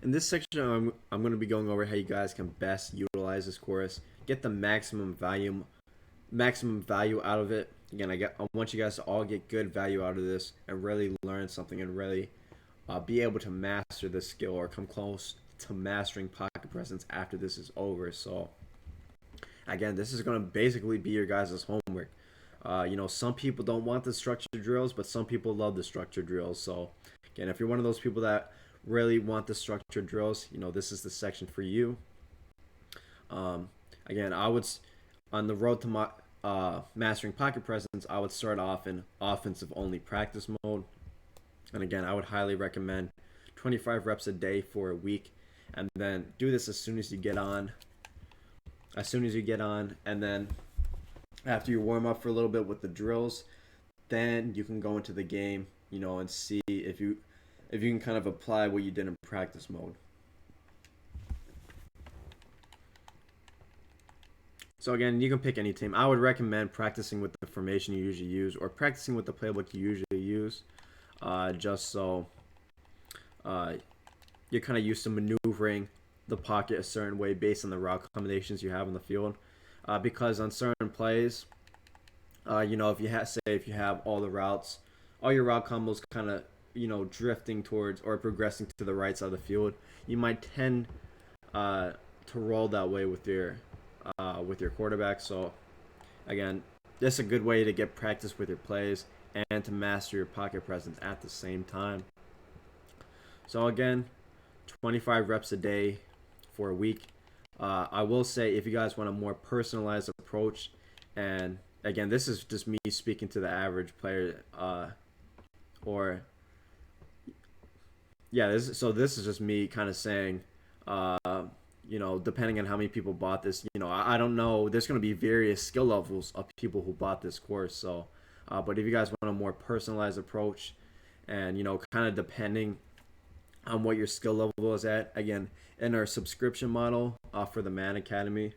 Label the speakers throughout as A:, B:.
A: In this section, I'm going to be going over how you guys can best utilize this course, get the maximum value out of it. Again, I want you guys to all get good value out of this and really learn something and really be able to master this skill or come close to mastering pocket presence after this is over. So again, this is going to basically be your guys' homework. Some people don't want the structured drills, but some people love the structured drills. So again, if you're one of those people that really want the structured drills, this is the section for you. Again, on the road to mastering pocket presence, I would start off in offensive only practice mode. And again, I would highly recommend 25 reps a day for a week, and then do this as soon as you get on. And then after you warm up for a little bit with the drills, then you can go into the game, and see if you can kind of apply what you did in practice mode. So again, you can pick any team. I would recommend practicing with the formation you usually use or practicing with the playbook you usually use, just so you're kind of used to maneuvering the pocket a certain way based on the route combinations you have in the field. Because on certain plays, if you have all your route combos kind of drifting towards or progressing to the right side of the field, you might tend to roll that way with your quarterback. So again, this is a good way to get practice with your plays and to master your pocket presence at the same time. So again, 25 reps a day for a week. I will say, if you guys want a more personalized approach, and again, this is just me speaking to the average player, this is just me kind of saying, depending on how many people bought this, I don't know. There's going to be various skill levels of people who bought this course. So, but if you guys want a more personalized approach, and kind of depending on what your skill level is at, again, in our subscription model for the Madden Academy,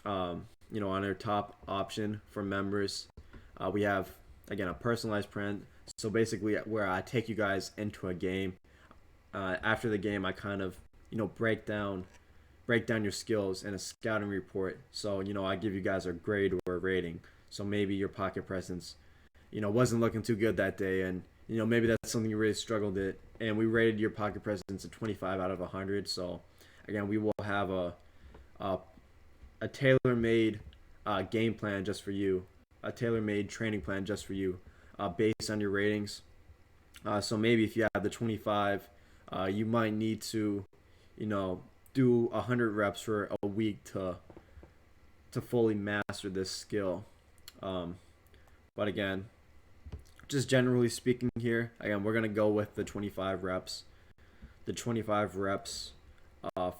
A: on our top option for members, we have, again, a personalized plan. So basically, where I take you guys into a game. After the game, I kind of break down your skills in a scouting report. So I give you guys a grade or a rating. So maybe your pocket presence wasn't looking too good that day, and maybe that's something you really struggled at, and we rated your pocket presence at 25 out of 100. So again, we will have a tailor-made game plan just for you, a tailor-made training plan just for you, based on your ratings. So maybe if you have the 25, you might need to do 100 reps for a week to fully master this skill. But again, just generally speaking here, again, we're going to go with the 25 reps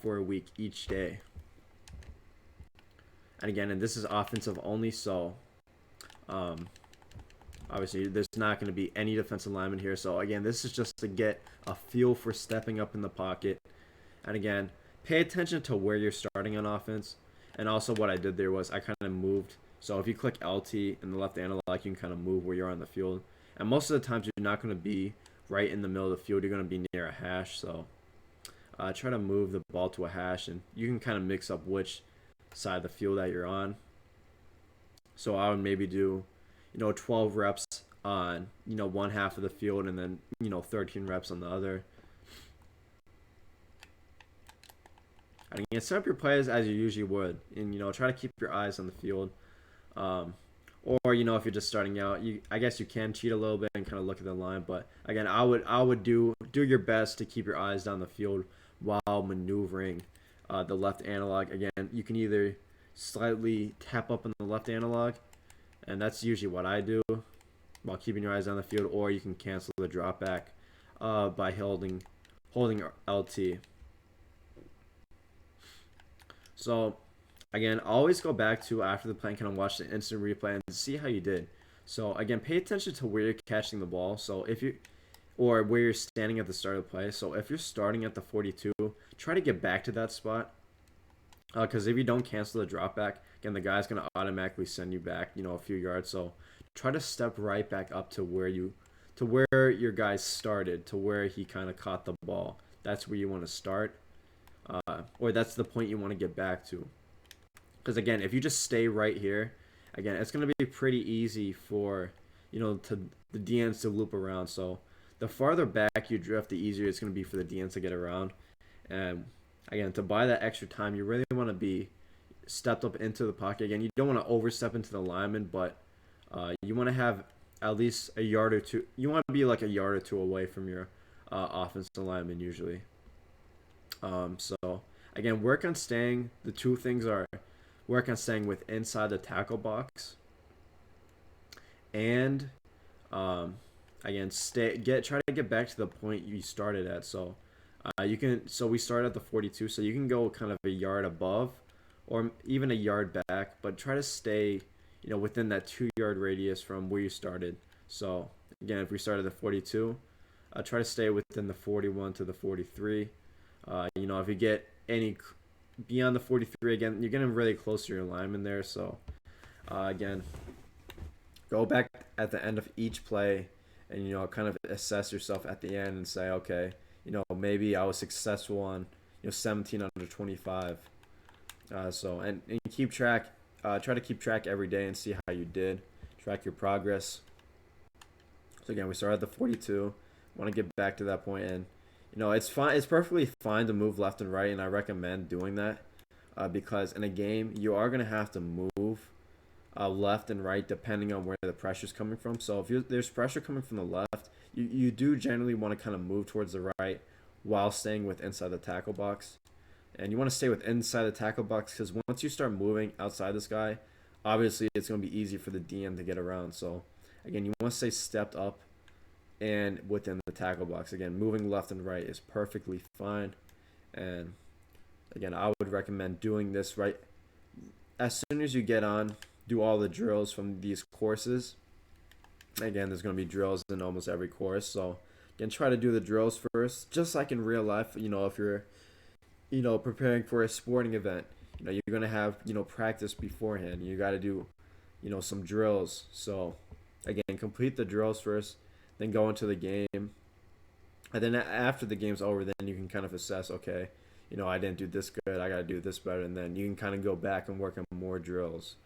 A: for a week each day. And again, this is offensive only, so obviously there's not going to be any defensive lineman here. So again, this is just to get a feel for stepping up in the pocket. And again, pay attention to where you're starting on offense. And also what I did there was I kind of moved. So if you click LT in the left analog, you can kind of move where you're on the field. And most of the times you're not going to be right in the middle of the field. You're going to be near a hash. So try to move the ball to a hash, and you can kind of mix up which side of the field that you're on. So I would maybe do 12 reps on one half of the field, and then 13 reps on the other. And again, set up your plays as you usually would, and try to keep your eyes on the field. Or if you're just starting out, I guess you can cheat a little bit and kind of look at the line. But again, I would do your best to keep your eyes down the field while maneuvering the left analog. Again, you can either slightly tap up on the left analog, and that's usually what I do while keeping your eyes on the field, or you can cancel the drop back by holding LT. So again, always go back to after the play and kind of watch the instant replay and see how you did. So again, pay attention to where you're catching the ball. So or where you're standing at the start of the play. So if you're starting at the 42, try to get back to that spot. Because if you don't cancel the drop back, again, the guy's going to automatically send you back, a few yards. So try to step right back up to where your guy started, to where he kind of caught the ball. that's where you want to start, or that's the point you want to get back to. Because again, if you just stay right here, again, it's going to be pretty easy for to the DNs to loop around. So the farther back you drift, the easier it's going to be for the DNs to get around. And again, to buy that extra time, you really want to be stepped up into the pocket. Again, you don't want to overstep into the lineman, but you want to have at least a yard or two. You want to be like a yard or two away from your offensive lineman usually. So again, work on staying. The two things are work on staying with inside the tackle box, and again, try to get back to the point you started at. So we start at the 42, so you can go kind of a yard above, or even a yard back, but try to stay within that 2 yard radius from where you started. So again, if we started at the 42, try to stay within the 41 to the 43. If you get any beyond the 43, again, you're getting really close to your lineman there. So again, go back at the end of each play and kind of assess yourself at the end and say, okay, maybe I was successful on 17 under 25. And keep track. Try to keep track every day and see how you did. Track your progress. So again, we started at the 42. Want to get back to that point, and it's fine. It's perfectly fine to move left and right, and I recommend doing that because in a game you are gonna have to move left and right depending on where the pressure is coming from. So if there's pressure coming from the left, you do generally want to kind of move towards the right while staying with inside the tackle box. And you want to stay with inside the tackle box because once you start moving outside this guy, obviously it's going to be easy for the DM to get around. So again, you want to stay stepped up and within the tackle box. Again, moving left and right is perfectly fine. And again, I would recommend doing this right as soon as you get on. Do all the drills from these courses. Again, there's going to be drills in almost every course. So again, try to do the drills first, just like in real life. If you're preparing for a sporting event, you're going to have, practice beforehand. You got to do, some drills. So again, complete the drills first, then go into the game. And then after the game's over, then you can kind of assess, okay, I didn't do this good. I got to do this better. And then you can kind of go back and work on more drills.